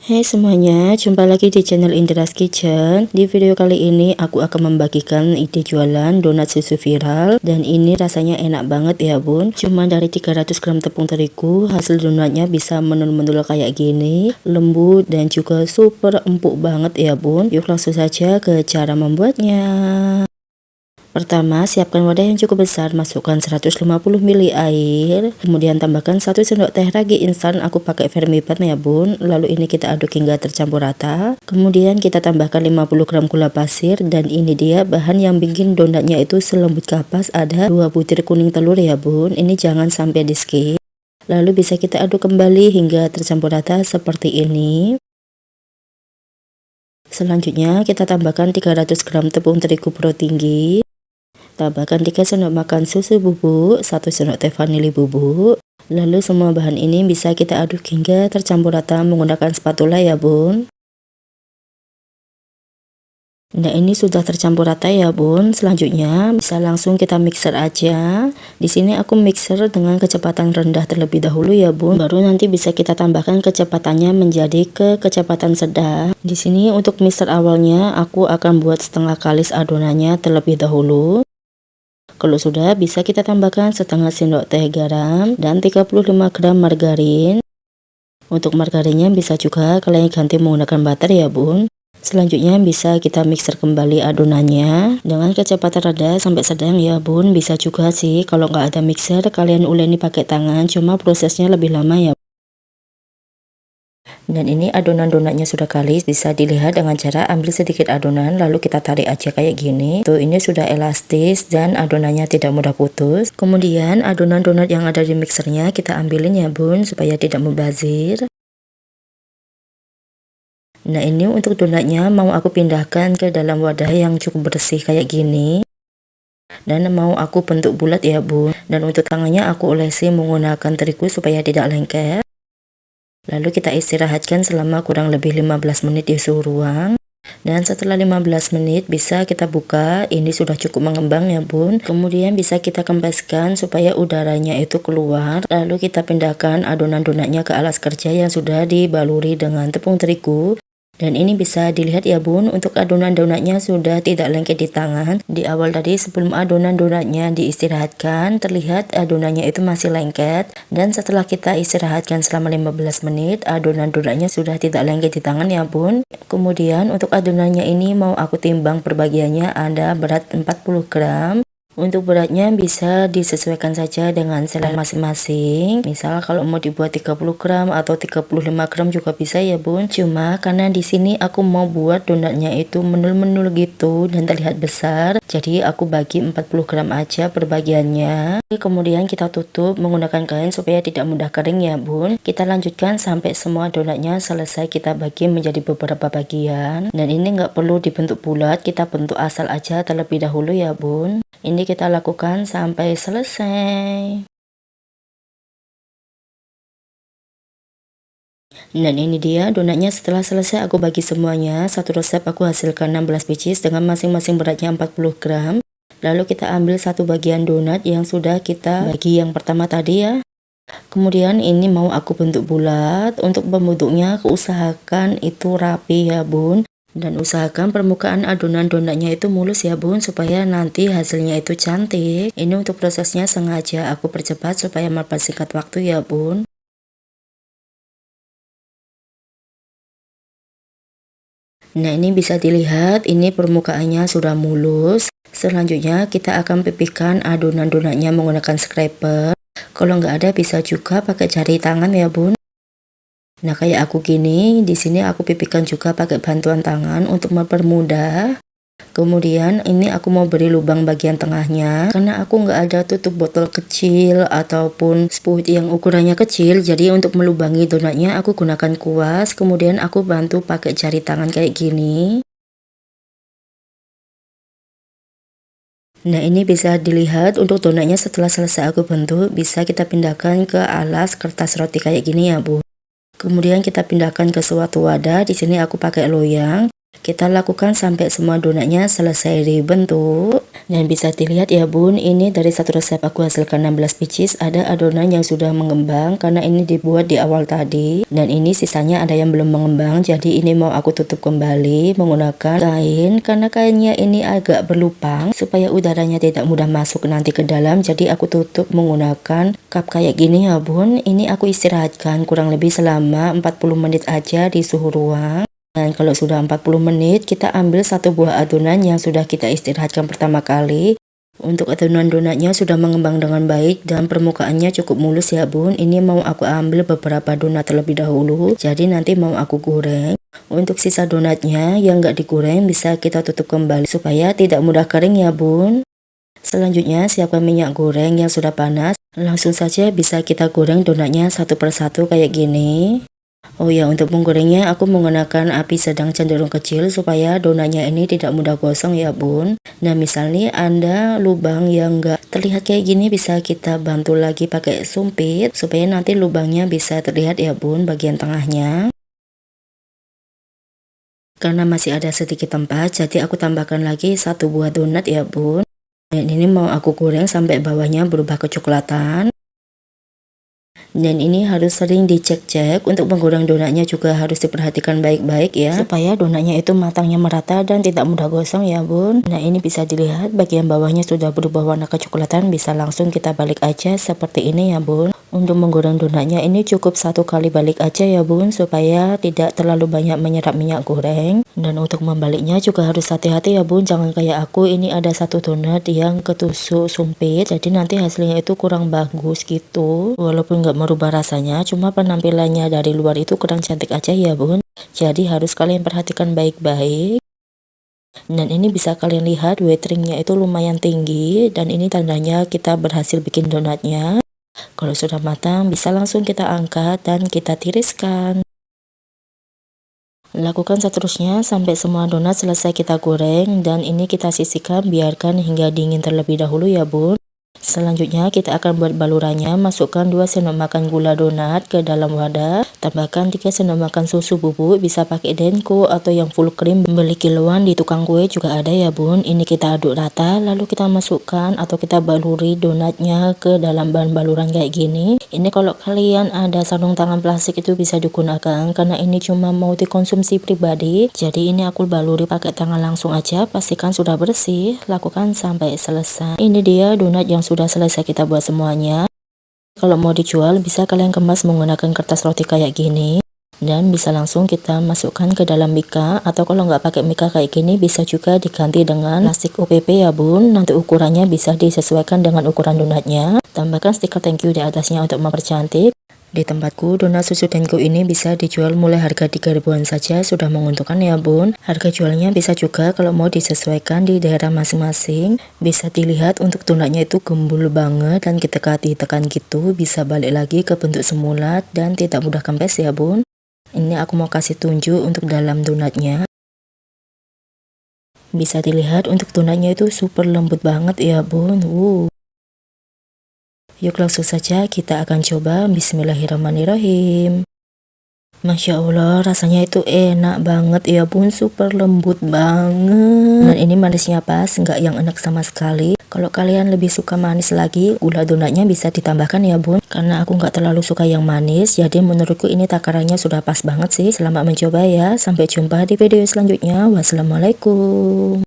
Hai semuanya, jumpa lagi di channel Indra's Kitchen. Di video kali ini aku akan membagikan ide jualan donat susu viral, dan ini rasanya enak banget ya bun. Cuma dari 300 gram tepung terigu, hasil donatnya bisa menul-menul kayak gini, lembut dan juga super empuk banget ya bun. Yuk langsung saja ke cara membuatnya. Pertama, siapkan wadah yang cukup besar, masukkan 150 ml air, kemudian tambahkan 1 sendok teh ragi instan, aku pakai Vermipan ya bun. Lalu ini kita aduk hingga tercampur rata. Kemudian kita tambahkan 50 gram gula pasir, dan ini dia bahan yang bikin donatnya itu selembut kapas, ada 2 butir kuning telur ya bun. Ini jangan sampai di skip. Lalu bisa kita aduk kembali hingga tercampur rata seperti ini. Selanjutnya kita tambahkan 300 gram tepung terigu pro tinggi. Tambahkan 3 sendok makan susu bubuk, 1 sendok teh vanili bubuk. Lalu semua bahan ini bisa kita aduk hingga tercampur rata menggunakan spatula ya bun. Nah ini sudah tercampur rata ya bun. Selanjutnya bisa langsung kita mixer aja. Di sini aku mixer dengan kecepatan rendah terlebih dahulu ya bun. Baru nanti bisa kita tambahkan kecepatannya menjadi ke kecepatan sedang. Di sini untuk mixer awalnya aku akan buat setengah kalis adonannya terlebih dahulu. Kalau sudah, bisa kita tambahkan setengah sendok teh garam dan 35 gram margarin. Untuk margarinnya bisa juga kalian ganti menggunakan butter ya bun. Selanjutnya bisa kita mixer kembali adonannya dengan kecepatan rendah sampai sedang ya bun. Bisa juga sih kalau nggak ada mixer kalian uleni pakai tangan, cuma prosesnya lebih lama ya. Dan ini adonan donatnya sudah kalis, bisa dilihat dengan cara ambil sedikit adonan lalu kita tarik aja kayak gini. Tuh ini sudah elastis dan adonannya tidak mudah putus. Kemudian adonan donat yang ada di mixernya kita ambilin ya bun supaya tidak mubazir. Nah ini untuk donatnya mau aku pindahkan ke dalam wadah yang cukup bersih kayak gini. Dan mau aku bentuk bulat ya bun. Dan untuk tangannya aku olesi menggunakan terigu supaya tidak lengket. Lalu kita istirahatkan selama kurang lebih 15 menit di suhu ruang. Dan setelah 15 menit bisa kita buka, ini sudah cukup mengembang ya bun. Kemudian bisa kita kempeskan supaya udaranya itu keluar. Lalu kita pindahkan adonan donatnya ke alas kerja yang sudah dibaluri dengan tepung terigu. Dan ini bisa dilihat ya bun, untuk adonan donatnya sudah tidak lengket di tangan. Di awal tadi sebelum adonan donatnya diistirahatkan, terlihat adonannya itu masih lengket. Dan setelah kita istirahatkan selama 15 menit, adonan donatnya sudah tidak lengket di tangan ya bun. Kemudian untuk adonannya ini mau aku timbang perbagiannya, ada berat 40 gram. Untuk beratnya bisa disesuaikan saja dengan selera masing-masing. Misal kalau mau dibuat 30 gram atau 35 gram juga bisa ya bun. Cuma karena di sini aku mau buat donatnya itu menul-menul gitu dan terlihat besar, jadi aku bagi 40 gram aja perbagiannya. Kemudian kita tutup menggunakan kain supaya tidak mudah kering ya bun. Kita lanjutkan sampai semua donatnya selesai kita bagi menjadi beberapa bagian. Dan ini nggak perlu dibentuk bulat, kita bentuk asal aja terlebih dahulu ya bun. Ini kita lakukan sampai selesai. Dan ini dia donatnya setelah selesai aku bagi semuanya. Satu resep aku hasilkan 16 pieces dengan masing-masing beratnya 40 gram. Lalu kita ambil satu bagian donat yang sudah kita bagi yang pertama tadi ya. Kemudian ini mau aku bentuk bulat. Untuk membentuknya usahakan itu rapi ya bun. Dan usahakan permukaan adonan donatnya itu mulus ya bun, supaya nanti hasilnya itu cantik. Ini untuk prosesnya sengaja aku percepat supaya mempersingkat waktu ya bun. Nah ini bisa dilihat ini permukaannya sudah mulus. Selanjutnya kita akan pipihkan adonan donatnya menggunakan scraper. Kalau nggak ada bisa juga pakai jari tangan ya bun. Nah kayak aku gini, di sini aku pipihkan juga pakai bantuan tangan untuk mempermudah. Kemudian ini aku mau beri lubang bagian tengahnya, karena aku nggak ada tutup botol kecil ataupun spout yang ukurannya kecil, jadi untuk melubangi donatnya aku gunakan kuas, kemudian aku bantu pakai jari tangan kayak gini. Nah ini bisa dilihat untuk donatnya setelah selesai aku bentuk, bisa kita pindahkan ke alas kertas roti kayak gini ya bu. Kemudian kita pindahkan ke suatu wadah. Di sini aku pakai loyang. Kita lakukan sampai semua donatnya selesai dibentuk. Dan bisa dilihat ya bun, ini dari satu resep aku hasilkan 16 pieces. Ada adonan yang sudah mengembang karena ini dibuat di awal tadi. Dan ini sisanya ada yang belum mengembang, jadi ini mau aku tutup kembali menggunakan kain. Karena kainnya ini agak berlubang supaya udaranya tidak mudah masuk nanti ke dalam. Jadi aku tutup menggunakan cup kayak gini ya bun. Ini aku istirahatkan kurang lebih selama 40 menit aja di suhu ruang. Dan kalau sudah 40 menit, kita ambil satu buah adonan yang sudah kita istirahatkan pertama kali. Untuk adonan donatnya sudah mengembang dengan baik dan permukaannya cukup mulus ya bun. Ini mau aku ambil beberapa donat terlebih dahulu, jadi nanti mau aku goreng. Untuk sisa donatnya yang nggak digoreng bisa kita tutup kembali supaya tidak mudah kering ya bun. Selanjutnya siapkan minyak goreng yang sudah panas. Langsung saja bisa kita goreng donatnya satu persatu kayak gini. Oh ya, untuk menggorengnya aku menggunakan api sedang cenderung kecil supaya donatnya ini tidak mudah gosong ya bun. Nah misalnya Anda lubang yang enggak terlihat kayak gini, bisa kita bantu lagi pakai sumpit supaya nanti lubangnya bisa terlihat ya bun bagian tengahnya. Karena masih ada sedikit tempat, jadi aku tambahkan lagi satu buah donat ya bun. Dan ini mau aku goreng sampai bawahnya berubah kecoklatan. Dan ini harus sering dicek-cek. Untuk menggoreng donatnya juga harus diperhatikan baik-baik ya, supaya donatnya itu matangnya merata dan tidak mudah gosong ya bun. Nah ini bisa dilihat bagian bawahnya sudah berubah warna kecoklatan, bisa langsung kita balik aja seperti ini ya bun. Untuk menggoreng donatnya ini cukup satu kali balik aja ya bun, supaya tidak terlalu banyak menyerap minyak goreng. Dan untuk membaliknya juga harus hati-hati ya bun, jangan kayak aku, ini ada satu donat yang ketusuk sumpit, jadi nanti hasilnya itu kurang bagus gitu. Walaupun nggak merubah rasanya, cuma penampilannya dari luar itu kurang cantik aja ya bun. Jadi harus kalian perhatikan baik-baik. Dan ini bisa kalian lihat wateringnya itu lumayan tinggi, dan ini tandanya kita berhasil bikin donatnya. Kalau sudah matang bisa langsung kita angkat dan kita tiriskan. Lakukan seterusnya sampai semua donat selesai kita goreng, dan ini kita sisihkan, biarkan hingga dingin terlebih dahulu ya bun. Selanjutnya kita akan buat balurannya. Masukkan 2 sendok makan gula donat ke dalam wadah, tambahkan 3 sendok makan susu bubuk, bisa pakai Denko atau yang full cream, beli kiloan di tukang kue juga ada ya bun. Ini kita aduk rata, lalu kita masukkan atau kita baluri donatnya ke dalam bahan baluran kayak gini. Ini kalau kalian ada sarung tangan plastik itu bisa digunakan, karena ini cuma mau dikonsumsi pribadi. Jadi ini aku baluri pakai tangan langsung aja, pastikan sudah bersih. Lakukan sampai selesai. Ini dia donat yang sudah selesai kita buat semuanya. Kalau mau dijual bisa kalian kemas menggunakan kertas roti kayak gini, dan bisa langsung kita masukkan ke dalam mika, atau kalau nggak pakai mika kayak gini bisa juga diganti dengan plastik OPP ya bun. Nanti ukurannya bisa disesuaikan dengan ukuran donatnya. Tambahkan stiker thank you di atasnya untuk mempercantik. Di tempatku donat susu Denko ini bisa dijual mulai harga 3 ribuan saja, sudah menguntungkan ya bun. Harga jualnya bisa juga kalau mau disesuaikan di daerah masing-masing. Bisa dilihat untuk donatnya itu gembul banget, dan ketika ditekan gitu bisa balik lagi ke bentuk semula dan tidak mudah kempes ya bun. Ini aku mau kasih tunjuk untuk dalam donatnya. Bisa dilihat untuk donatnya itu super lembut banget ya bun. Yuk langsung saja kita akan coba. Bismillahirrahmanirrahim. Masya Allah, rasanya itu enak banget ya bun, super lembut banget. Dan ini manisnya pas, nggak yang enak sama sekali. Kalau kalian lebih suka manis lagi, gula donatnya bisa ditambahkan ya bun. Karena aku nggak terlalu suka yang manis, jadi menurutku ini takarannya sudah pas banget sih. Selamat mencoba ya, sampai jumpa di video selanjutnya. Wassalamualaikum.